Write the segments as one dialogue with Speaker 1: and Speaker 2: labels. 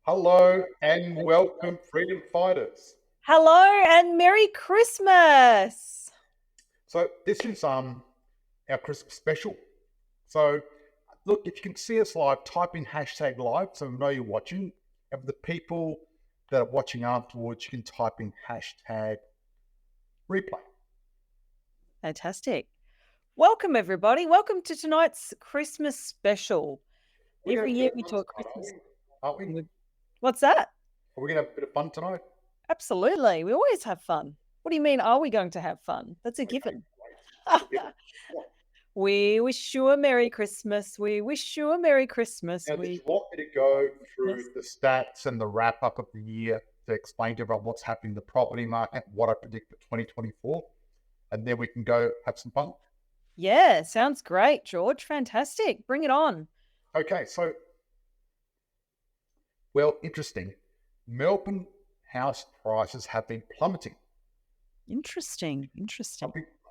Speaker 1: Hello and welcome, freedom fighters.
Speaker 2: Hello and Merry Christmas.
Speaker 1: So this is our Christmas special. So look, if you can see us live, type in hashtag live so we know you're watching. And for the people that are watching afterwards, you can type in hashtag replay.
Speaker 2: Fantastic. Welcome, everybody. Welcome to tonight's Christmas special. Every year we talk Christmas.
Speaker 1: Aren't we?
Speaker 2: What's that?
Speaker 1: Are we going to have a bit of fun tonight?
Speaker 2: Absolutely. We always have fun. What do you mean, are we going to have fun? That's a given. We wish you a Merry Christmas. We wish you a Merry Christmas.
Speaker 1: Now, did you want me to go through the stats and the wrap-up of the year to explain to everyone what's happening in the property market, what I predict for 2024, and then we can go have some fun?
Speaker 2: Yeah, sounds great, George. Fantastic. Bring it on.
Speaker 1: Okay, so, well, interesting. Melbourne house prices have been plummeting.
Speaker 2: Interesting.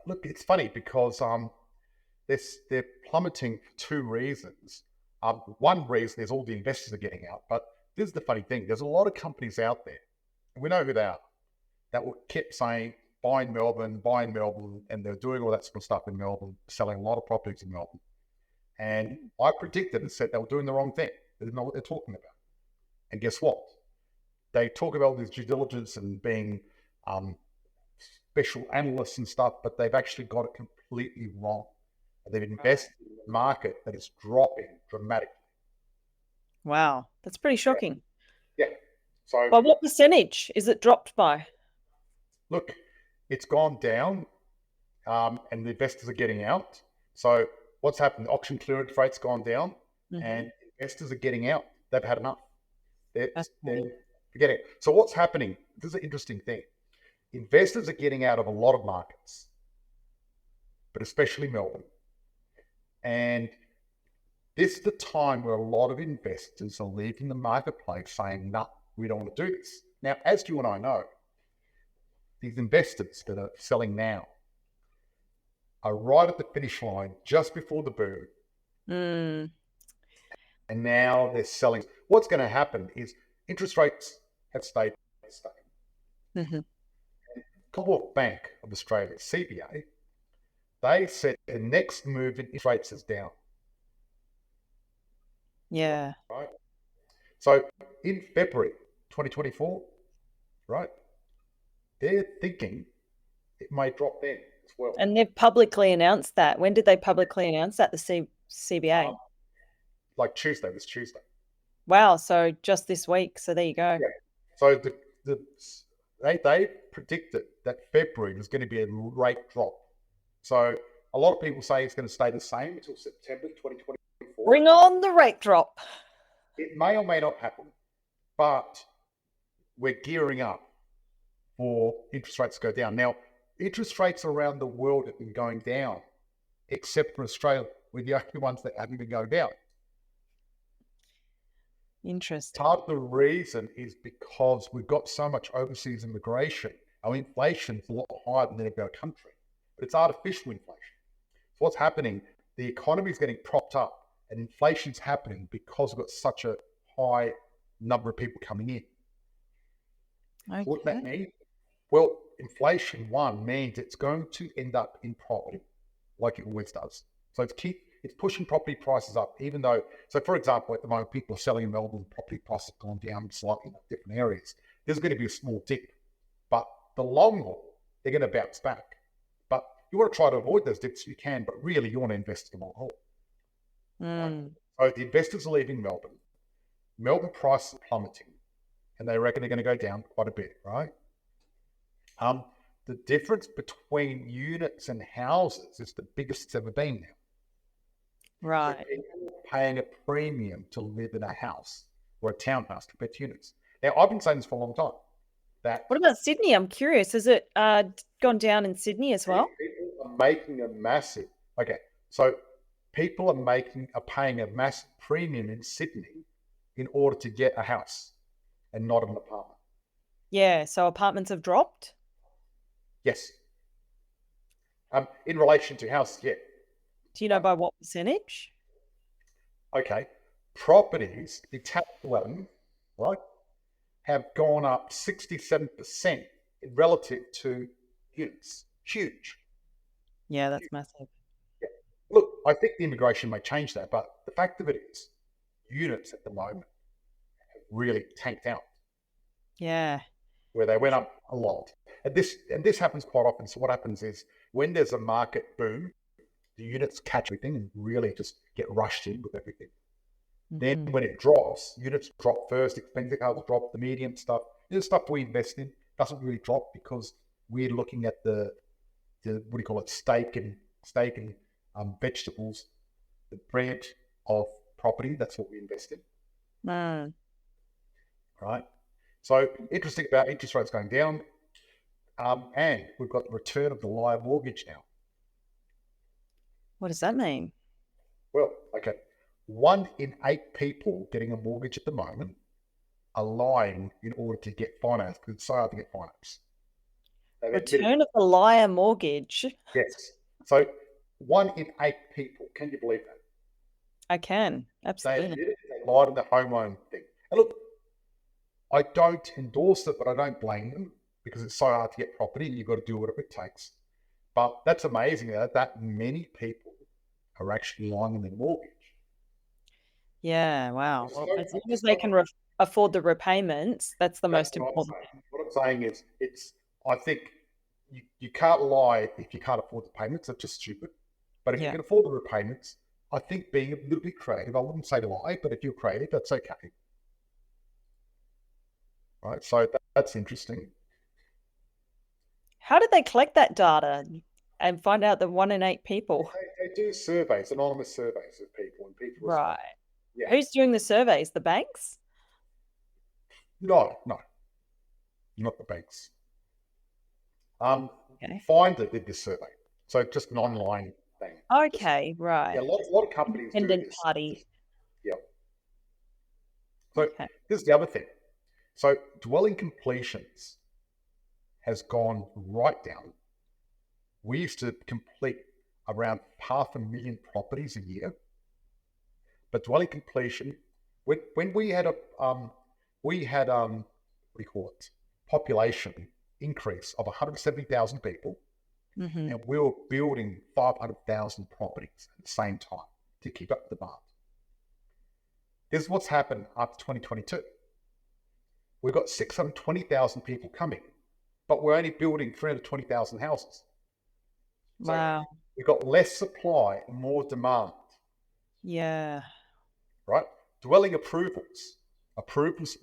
Speaker 1: Look, it's funny because they're plummeting for two reasons. One reason is all the investors are getting out, but this is the funny thing. There's a lot of companies out there, and we know who they are, that will keep saying, buying Melbourne, and they're doing all that sort of stuff in Melbourne, selling a lot of properties in Melbourne. And I predicted and said they were doing the wrong thing. They didn't know what they're talking about. And guess what? They talk about this due diligence and being special analysts and stuff, but they've actually got it completely wrong. They've invested in a market that is dropping dramatically.
Speaker 2: Wow, that's pretty shocking.
Speaker 1: Yeah. So,
Speaker 2: by what percentage is it dropped by?
Speaker 1: Look, it's gone down, and the investors are getting out. So what's happened? The auction clearance rate's gone down, and investors are getting out. They've had enough. They're forgetting it. So what's happening? This is an interesting thing. Investors are getting out of a lot of markets, but especially Melbourne. And this is the time where a lot of investors are leaving the marketplace saying, no, we don't want to do this. Now, as you and I know, these investors that are selling now are right at the finish line just before the boom. And now they're selling. What's going to happen is interest rates have stayed stuck. Commonwealth Bank of Australia, CBA, they said the next move in interest rates is down.
Speaker 2: Yeah.
Speaker 1: Right. So in February 2024, right, they're thinking it may drop then as well.
Speaker 2: And they've publicly announced that. When did they publicly announce that, the CBA?
Speaker 1: Like Tuesday, this Tuesday.
Speaker 2: Wow, so just this week. So there you go.
Speaker 1: Yeah. So they predicted that February was going to be a rate drop. So a lot of people say it's going to stay the same until September 2024.
Speaker 2: Bring on the rate drop.
Speaker 1: It may or may not happen, but we're gearing up for interest rates to go down. Now, interest rates around the world have been going down, except for Australia. We're the only ones that haven't been going down.
Speaker 2: Interesting.
Speaker 1: Part of the reason is because we've got so much overseas immigration. Our inflation is a lot higher than any other country, but it's artificial inflation. So what's happening? The economy is getting propped up, and inflation's happening because we've got such a high number of people coming in.
Speaker 2: Okay.
Speaker 1: What does that mean? Well, inflation, one, means it's going to end up in property, like it always does. So it's pushing property prices up, even though, so for example, at the moment, people are selling in Melbourne, property prices have gone down slightly in different areas. There's going to be a small dip, but the long haul, they're going to bounce back. But you want to try to avoid those dips if you can, but really you want to invest in the long haul. So the investors are leaving Melbourne. Melbourne prices are plummeting, and they reckon they're going to go down quite a bit, right? The difference between units and houses is the biggest it's ever been now.
Speaker 2: Right.
Speaker 1: So people are paying a premium to live in a house or a townhouse compared to units. Now, I've been saying this for a long time.
Speaker 2: What about Sydney? I'm curious. Has it gone down in Sydney as well?
Speaker 1: People are making a massive. Okay, so people are paying a massive premium in Sydney in order to get a house and not an apartment.
Speaker 2: Yeah. So apartments have dropped.
Speaker 1: Yes. In relation to houses, yeah.
Speaker 2: Do you know by what percentage?
Speaker 1: Okay. Properties, detached dwelling, right, have gone up 67% relative to units. Huge.
Speaker 2: Yeah, that's massive.
Speaker 1: Yeah. Look, I think the immigration may change that, but the fact of it is, units at the moment have really tanked out,
Speaker 2: Yeah.
Speaker 1: where they went up a lot. And this happens quite often. So what happens is when there's a market boom, the units catch everything and really just get rushed in with everything. Then
Speaker 2: Mhm.
Speaker 1: when it drops, units drop first, expensive cars drop, the medium stuff, the stuff we invest in doesn't really drop because we're looking at the what do you call it, steak and vegetables, the bread of property. That's what we invest in,
Speaker 2: Mm.
Speaker 1: right? So interesting about interest rates going down, and we've got the return of the liar mortgage now.
Speaker 2: What does that mean?
Speaker 1: Well, okay, 1 in 8 people getting a mortgage at the moment are lying in order to get finance because it's so hard to get finance. They've admitted
Speaker 2: Return of the liar mortgage.
Speaker 1: yes. So 1 in 8 people, can you believe that?
Speaker 2: I can.
Speaker 1: They
Speaker 2: Absolutely.
Speaker 1: admitted they lied on the home loan thing. And look, I don't endorse it, but I don't blame them because it's so hard to get property and you've got to do whatever it takes. But that's amazing that many people are actually lying on their mortgage.
Speaker 2: Yeah, wow.
Speaker 1: It's
Speaker 2: Well,
Speaker 1: no,
Speaker 2: as long as
Speaker 1: it's
Speaker 2: they
Speaker 1: not,
Speaker 2: can afford the repayments, that's the
Speaker 1: that's
Speaker 2: most
Speaker 1: what I'm
Speaker 2: important
Speaker 1: saying.
Speaker 2: thing.
Speaker 1: What I'm saying is, I think you can't lie if you can't afford the payments. That's just stupid. But if you
Speaker 2: Yeah.
Speaker 1: can afford the repayments, I think being a little bit creative, I wouldn't say to lie, but if you're creative, that's okay. Right. So that's interesting.
Speaker 2: How did they collect that data and find out that 1 in 8 people?
Speaker 1: They do surveys, anonymous surveys of people, and people respond.
Speaker 2: Right.
Speaker 1: Yeah.
Speaker 2: Who's doing the surveys? The banks?
Speaker 1: No, not the banks.
Speaker 2: Okay.
Speaker 1: Finder did this survey. So just an online thing.
Speaker 2: Okay,
Speaker 1: Yeah,
Speaker 2: right.
Speaker 1: a lot of companies do
Speaker 2: Independent
Speaker 1: this.
Speaker 2: party.
Speaker 1: Yeah. So
Speaker 2: Okay.
Speaker 1: this is the other thing. So dwelling completions has gone right down. We used to complete around 500,000 properties a year, but dwelling completion, when we had what do you call it, population increase of 170,000 people,
Speaker 2: Hmm.
Speaker 1: and we were building 500,000 properties at the same time to keep up the demand. This is what's happened after 2022. We've got 620,000 people coming, but we're only building 320,000 houses. So
Speaker 2: Wow.
Speaker 1: we've got less supply and more demand,
Speaker 2: Yeah.
Speaker 1: right? Dwelling approvals,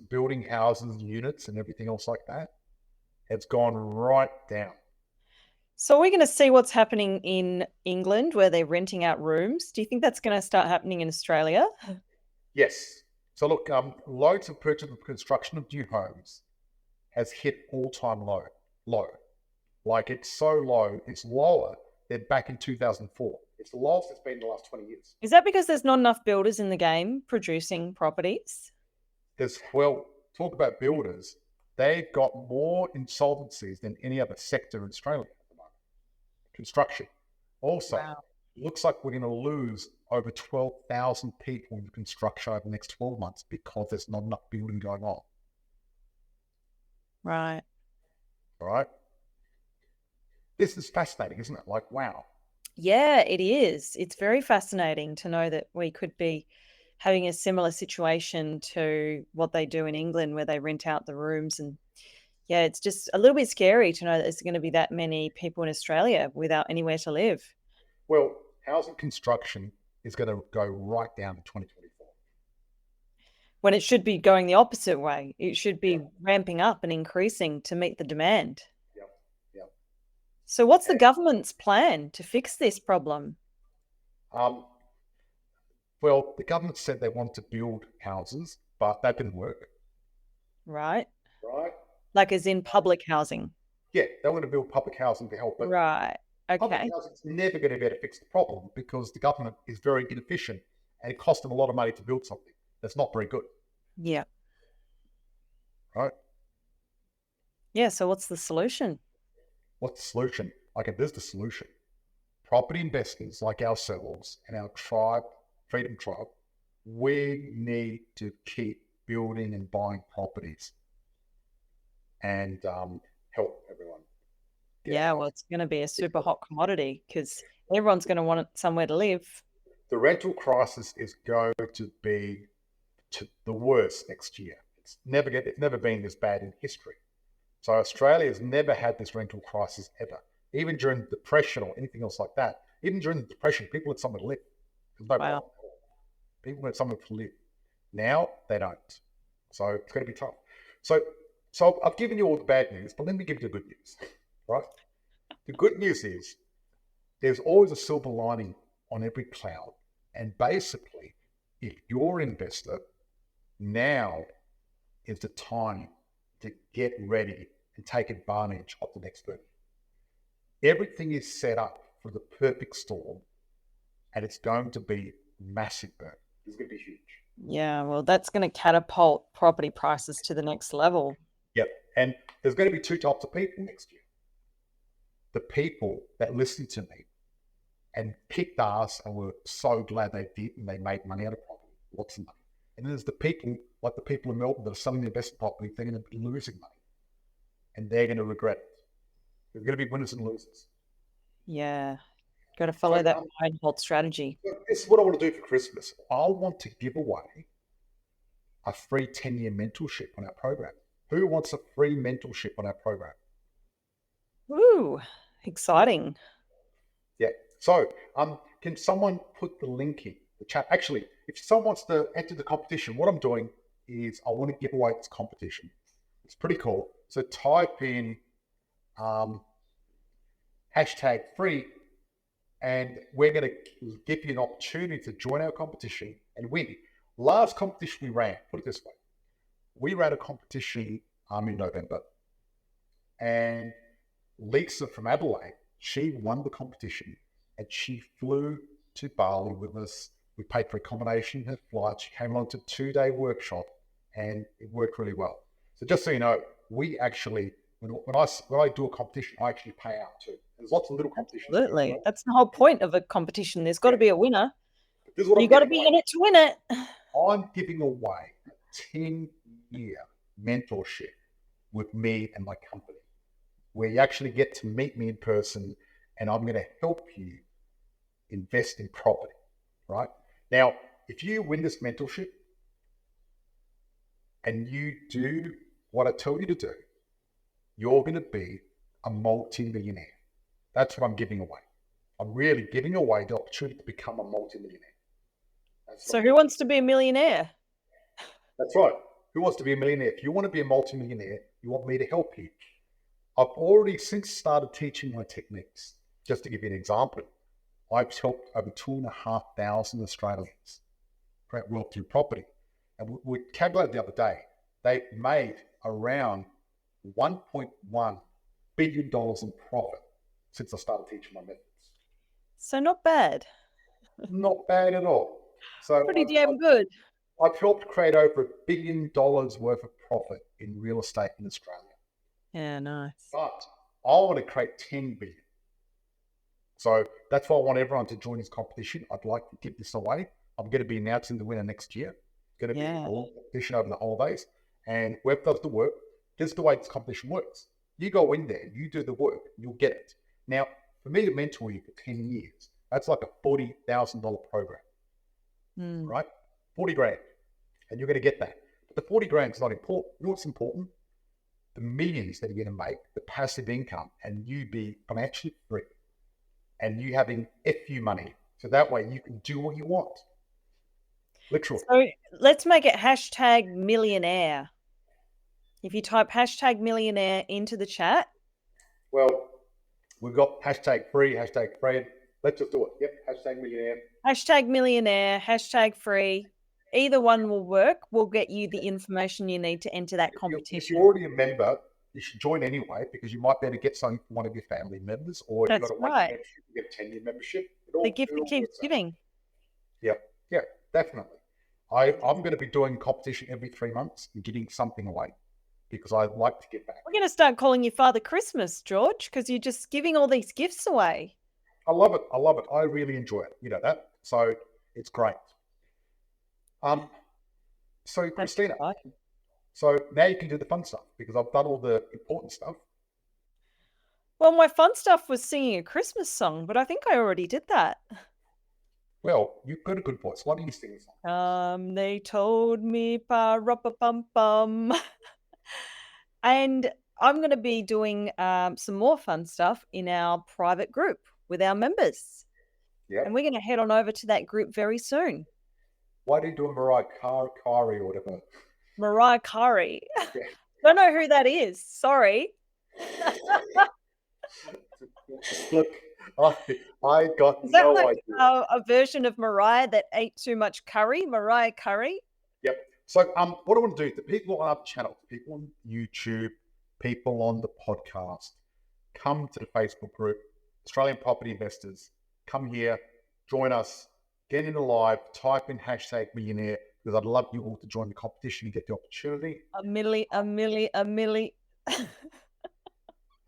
Speaker 1: building houses and units and everything else like that, it's gone right down.
Speaker 2: So we're going to see what's happening in England where they're renting out rooms. Do you think that's going to start happening in Australia?
Speaker 1: Yes. So look, loads of purchase and construction of new homes has hit all-time low. Like it's so low, it's lower than back in 2004. It's the lowest it's been in the last 20 years.
Speaker 2: Is that because there's not enough builders in the game producing properties?
Speaker 1: Well, talk about builders. They've got more insolvencies than any other sector in Australia at the moment. Construction. Also,
Speaker 2: Wow.
Speaker 1: looks like we're going to lose over 12,000 people in construction over the next 12 months because there's not enough building going on.
Speaker 2: Right.
Speaker 1: All right. This is fascinating, isn't it? Like, wow.
Speaker 2: Yeah, it is. It's very fascinating to know that we could be having a similar situation to what they do in England where they rent out the rooms. And yeah, it's just a little bit scary to know that there's going to be that many people in Australia without anywhere to live.
Speaker 1: Well, housing construction is going to go right down to 2024.
Speaker 2: When it should be going the opposite way. It should be ramping up and increasing to meet the demand.
Speaker 1: Yep. Yep.
Speaker 2: So what's the
Speaker 1: And,
Speaker 2: government's plan to fix this problem?
Speaker 1: well, the government said they want to build houses, but that didn't work.
Speaker 2: Right?
Speaker 1: Right?
Speaker 2: Like as in public housing.
Speaker 1: Yeah, they want to build public housing to help, but
Speaker 2: Right.
Speaker 1: public
Speaker 2: Okay.
Speaker 1: housing is never going to be able to fix the problem because the government is very inefficient and it costs them a lot of money to build something that's not very good.
Speaker 2: Yeah.
Speaker 1: Right?
Speaker 2: Yeah. So what's the solution?
Speaker 1: What's the solution? Okay, there's the solution. Property investors like ourselves and our tribe, Freedom Tribe, we need to keep building and buying properties and help everyone get
Speaker 2: Yeah,
Speaker 1: out.
Speaker 2: well, it's going to be a super hot commodity because everyone's going to want somewhere to live.
Speaker 1: The rental crisis is going to be the worst next year. It's never been this bad in history. So Australia has never had this rental crisis ever. Even during the Depression or anything else like that. Even during the Depression, people had somewhere to live. There's no
Speaker 2: Wow.
Speaker 1: problem at all. People had somewhere to live. Now they don't. So it's going to be tough. So I've given you all the bad news, but let me give you the good news, right? The good news is there's always a silver lining on every cloud. And basically, if you're an investor, now is the time to get ready and take advantage of the next boom. Everything is set up for the perfect storm, and it's going to be massive boom. It's going to be huge.
Speaker 2: Yeah, well, that's going to catapult property prices to the next level.
Speaker 1: Yep. And there's going to be two types of people next year. The people that listened to me and kicked ass and were so glad they did and they made money out of property, lots of money. And then there's the people, like the people in Melbourne that are selling their investment property, they're going to be losing money. And they're going to regret it. There's going to be winners and losers.
Speaker 2: Yeah, got to follow that buy and hold strategy.
Speaker 1: This is what I want to do for Christmas. I want to give away a free 10-year mentorship on our program. Who wants a free mentorship on our program?
Speaker 2: Woo, exciting.
Speaker 1: Yeah. So, can someone put the link in the chat? Actually, if someone wants to enter the competition, what I'm doing is I want to give away this competition. It's pretty cool. So type in hashtag free, and we're going to give you an opportunity to join our competition and win. Last competition we ran, put it this way, we ran a competition in November, and Lisa from Adelaide, she won the competition, and she flew to Bali with us. We paid for accommodation, her flight. She came along to a 2-day workshop, and it worked really well. So just so you know, we actually, when I do a competition, I actually pay out too. There's lots of little competitions.
Speaker 2: Absolutely. That's the whole point of a competition. There's got to be a winner.
Speaker 1: This is what
Speaker 2: You've got to be in it to win it.
Speaker 1: I'm giving away a 10-year mentorship with me and my company, where you actually get to meet me in person, and I'm going to help you invest in property, right? Now, if you win this mentorship and you do what I tell you to do, you're going to be a multi-millionaire. That's what I'm giving away. I'm really giving away the opportunity to become a multi-millionaire.
Speaker 2: So who wants to be a millionaire?
Speaker 1: That's right. Who wants to be a millionaire? If you want to be a multi-millionaire, you want me to help you. I've already since started teaching my techniques. Just to give you an example, I've helped over 2,500 Australians create wealth through property. And we calculated the other day, they've made around $1.1 billion in profit since I started teaching my methods.
Speaker 2: So not bad.
Speaker 1: Not bad at all. So
Speaker 2: pretty damn good.
Speaker 1: I've helped create over $1 billion worth of profit in real estate in Australia.
Speaker 2: Yeah, nice.
Speaker 1: But I want to create 10 billion. So that's why I want everyone to join this competition. I'd like to give this away. I'm going to be announcing the winner next year. It's going to be a long competition over the holidays. And whoever does the work, this is the way this competition works. You go in there, you do the work, you'll get it. Now, for me to mentor you for 10 years, that's like a $40,000 program, right? 40 grand. And you're going to get that. But the 40 grand is not important. You know what's important? The millions that you're going to make, the passive income, and you be financially free, and you having FU money. So that way you can do what you want. Literally.
Speaker 2: So let's make it hashtag millionaire. If you type hashtag millionaire into the chat.
Speaker 1: Well, we've got hashtag free, hashtag Fred. Let's just do it. Yep, hashtag millionaire.
Speaker 2: Hashtag millionaire, hashtag free. Either one will work. We'll get you the information you need to enter that competition.
Speaker 1: If you're already a member, you should join anyway, because you might be able to get something from one of your family members, or if you've got a one-year membership, you get a 10-year membership.
Speaker 2: The gift that keeps giving.
Speaker 1: Yeah, definitely. I'm going to be doing competition every 3 months and getting something away, because I like to give back.
Speaker 2: We're going to start calling you Father Christmas, George, because you're just giving all these gifts away.
Speaker 1: I love it. I really enjoy it. You know that. So it's great. So,
Speaker 2: That's
Speaker 1: Christina,
Speaker 2: exciting.
Speaker 1: so now you can do the fun stuff because I've done all the important stuff.
Speaker 2: Well, my fun stuff was singing a Christmas song, but I think I already did that.
Speaker 1: Well, you've got a good voice. Why don't you sing a song?
Speaker 2: They told me pa-ra-pa-pum-pum. And I'm going to be doing some more fun stuff in our private group with our members.
Speaker 1: Yeah.
Speaker 2: And we're going to head on over to that group very soon.
Speaker 1: Why do you do a Mariah Carey or whatever?
Speaker 2: Mariah Carey.
Speaker 1: Yeah.
Speaker 2: Don't know who that is. Sorry.
Speaker 1: Look, I got
Speaker 2: Is that
Speaker 1: no
Speaker 2: like
Speaker 1: idea.
Speaker 2: a version of Mariah that ate too much curry? Mariah Curry?
Speaker 1: Yep. So, what I want to do, the people on our channel, people on YouTube, people on the podcast, come to the Facebook group, Australian Property Investors. Come here, join us, get into live, type in #millionaire because I'd love you all to join the competition and get the opportunity.
Speaker 2: A milli.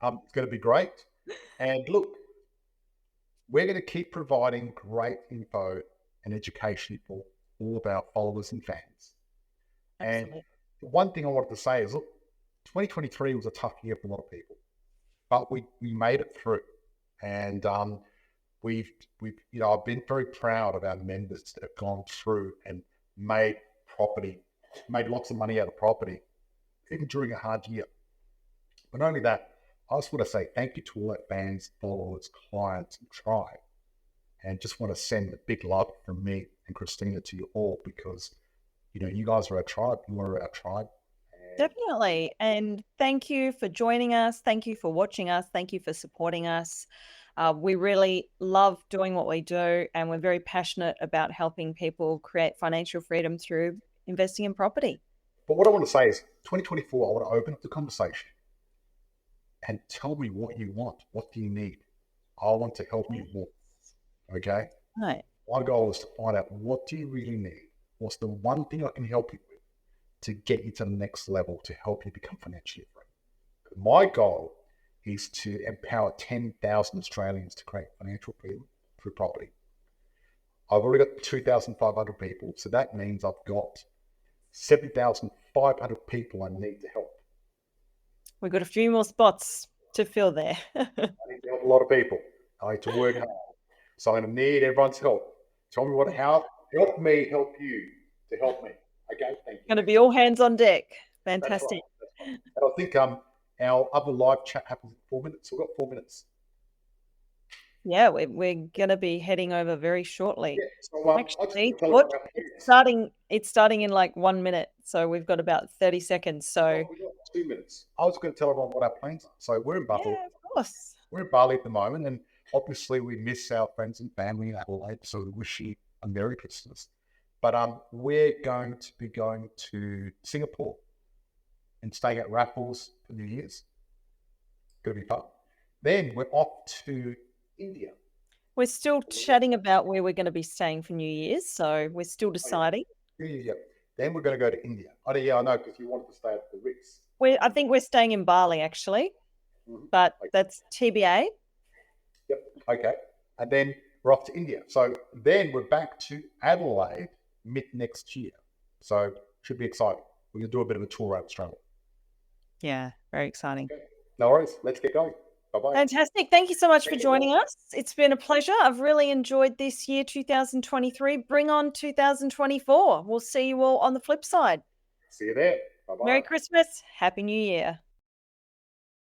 Speaker 1: It's going to be great. And look, we're going to keep providing great info and education for all of our followers and fans.
Speaker 2: Absolutely.
Speaker 1: And the one thing I wanted to say is, look, 2023 was a tough year for a lot of people, but we made it through. And we've I've been very proud of our members that have gone through and made lots of money out of property, even during a hard year. But not only that, I just want to say thank you to all our fans, followers, clients, and tribe. And just want to send a big love from me and Christina to you all because, you guys are our tribe. You are our tribe.
Speaker 2: Definitely. And thank you for joining us. Thank you for watching us. Thank you for supporting us. We really love doing what we do, and we're very passionate about helping people create financial freedom through investing in property.
Speaker 1: But what I want to say is 2024, I want to open up the conversation and tell me what you want. What do you need? I want to help you more. Okay?
Speaker 2: Right.
Speaker 1: My goal is to find out what do you really need? What's the one thing I can help you with to get you to the next level to help you become financially free? My goal is to empower 10,000 Australians to create financial freedom through property. I've already got 2,500 people, so that means I've got 7,500 people I need to help.
Speaker 2: We've got a few more spots to fill there.
Speaker 1: I need to help a lot of people. I need to work hard. So I'm going to need everyone's help. Tell me help me help you to help me. Okay, thank you.
Speaker 2: Going to be all hands on deck. Fantastic.
Speaker 1: That's right. And I think our other live chat happens in 4 minutes. We've got 4 minutes.
Speaker 2: Yeah, we're going to be heading over very shortly.
Speaker 1: Yeah, so,
Speaker 2: actually, it's starting in like 1 minute. So we've got about 30 seconds. So
Speaker 1: we've got 2 minutes. I was going to tell everyone what our plans are. So we're in Bali.
Speaker 2: Yeah, of course.
Speaker 1: We're in Bali at the moment, and obviously we miss our friends and family in Adelaide, so we wish you a Merry Christmas. But we're going to be going to Singapore and staying at Raffles for New Year's. Going to be fun. Then we're off to India.
Speaker 2: We're still chatting about where we're going to be staying for New Year's, so we're still deciding.
Speaker 1: Yeah. Then we're going to go to India. Oh, yeah, I know, because you wanted to stay at the Ritz.
Speaker 2: I think we're staying in Bali, actually, but that's TBA.
Speaker 1: Yep, okay. And then we're off to India. So then we're back to Adelaide mid-next year. So should be exciting. We're going to do a bit of a tour around Australia.
Speaker 2: Yeah, very exciting.
Speaker 1: Okay. No worries. Let's get going. Bye-bye.
Speaker 2: Fantastic. Thank you so much for joining us. It's been a pleasure. I've really enjoyed this year, 2023. Bring on 2024. We'll see you all on the flip side.
Speaker 1: See you there. Bye-bye.
Speaker 2: Merry Christmas. Happy New Year.